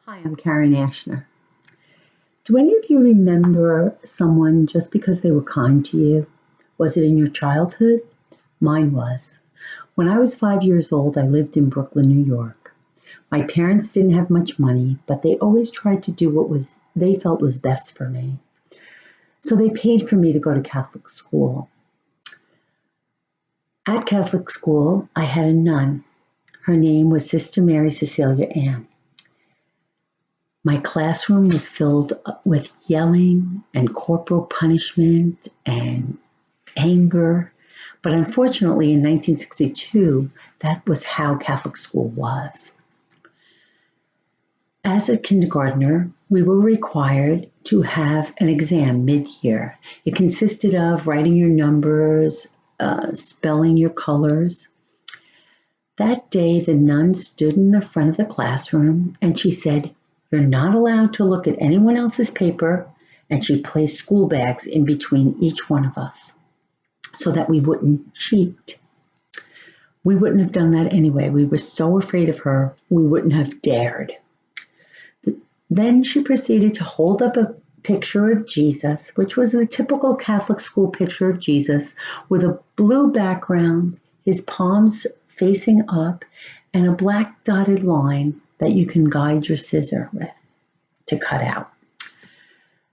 Hi, I'm Karen Ashner. Do any of you remember someone just because they were kind to you? Was it in your childhood? Mine was. When I was 5 years old, I lived in Brooklyn, New York. My parents didn't have much money, but they always tried to do what they felt was best for me. So they paid for me to go to Catholic school. At Catholic school, I had a nun. Her name was Sister Mary Cecilia Ann. My classroom was filled with yelling and corporal punishment and anger. But unfortunately, in 1962, that was how Catholic school was. As a kindergartner, we were required to have an exam mid-year. It consisted of writing your numbers, spelling your colors. That day, the nun stood in the front of the classroom and she said, "You're not allowed to look at anyone else's paper," and she placed school bags in between each one of us so that we wouldn't cheat. We wouldn't have done that anyway. We were so afraid of her, we wouldn't have dared. Then she proceeded to hold up a picture of Jesus, which was the typical Catholic school picture of Jesus with a blue background, his palms facing up, and a black dotted line that you can guide your scissor with to cut out.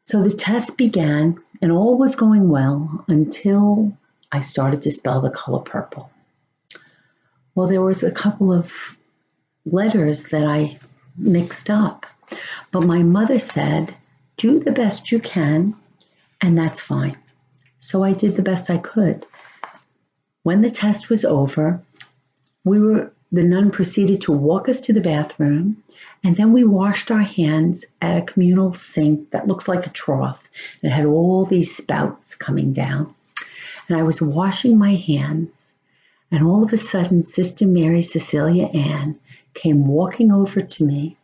So the test began, and all was going well until I started to spell the color purple. Well, there was a couple of letters that I mixed up, but my mother said, "Do the best you can, and that's fine." So I did the best I could. When the test was over, the nun proceeded to walk us to the bathroom, and then we washed our hands at a communal sink that looks like a trough. It had all these spouts coming down. And I was washing my hands, and all of a sudden, Sister Mary Cecilia Ann came walking over to me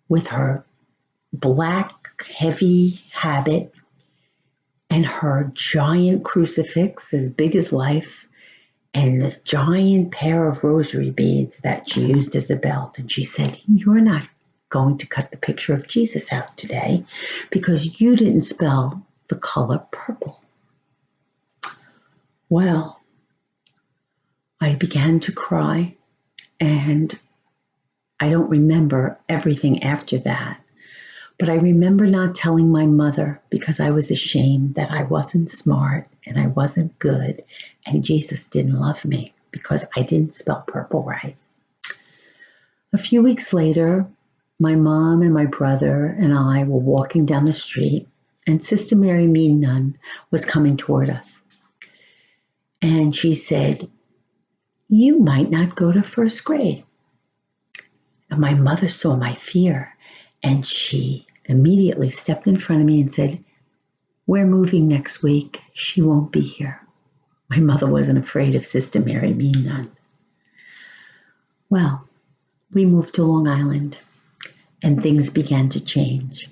with her black, heavy habit and her giant crucifix as big as life and the giant pair of rosary beads that she used as a belt. And she said, "You're not going to cut the picture of Jesus out today because you didn't spell the color purple." Well, I began to cry, and I don't remember everything after that. But I remember not telling my mother because I was ashamed that I wasn't smart and I wasn't good and Jesus didn't love me because I didn't spell purple right. A few weeks later, my mom and my brother and I were walking down the street, and Sister Mary Mean Nun was coming toward us. And she said, "You might not go to first grade." And my mother saw my fear, and she immediately stepped in front of me and said, "We're moving next week. She won't be here." My mother wasn't afraid of Sister Mary Mean Nun. Well, we moved to Long Island, and things began to change.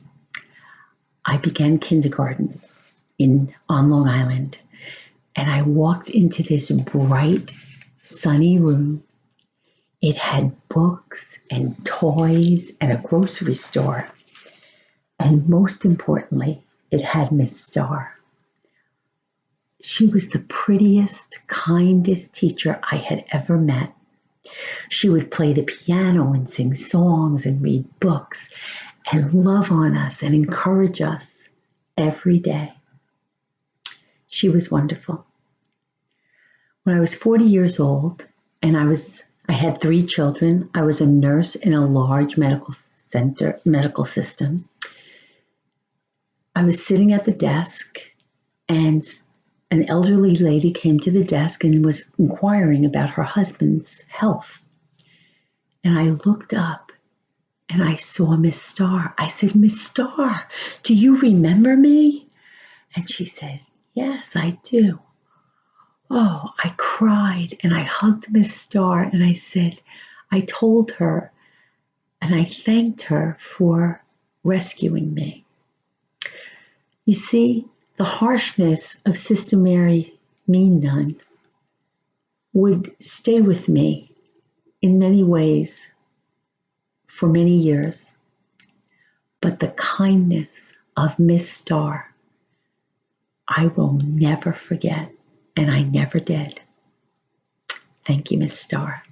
I began kindergarten on Long Island, and I walked into this bright, sunny room. It had books and toys and a grocery store. And most importantly, it had Miss Starr. She was the prettiest, kindest teacher I had ever met. She would play the piano and sing songs and read books and love on us and encourage us every day. She was wonderful. When I was 40 years old and I had 3 children, I was a nurse in a large medical system. I was sitting at the desk, and an elderly lady came to the desk and was inquiring about her husband's health. And I looked up and I saw Miss Starr. I said, "Miss Starr, do you remember me?" And she said, "Yes, I do." Oh, I cried and I hugged Miss Starr and I said, I told her and I thanked her for rescuing me. You see, the harshness of Sister Mary Mean Nun would stay with me in many ways for many years. but the kindness of Miss Starr, I will never forget, and I never did. Thank you, Miss Starr.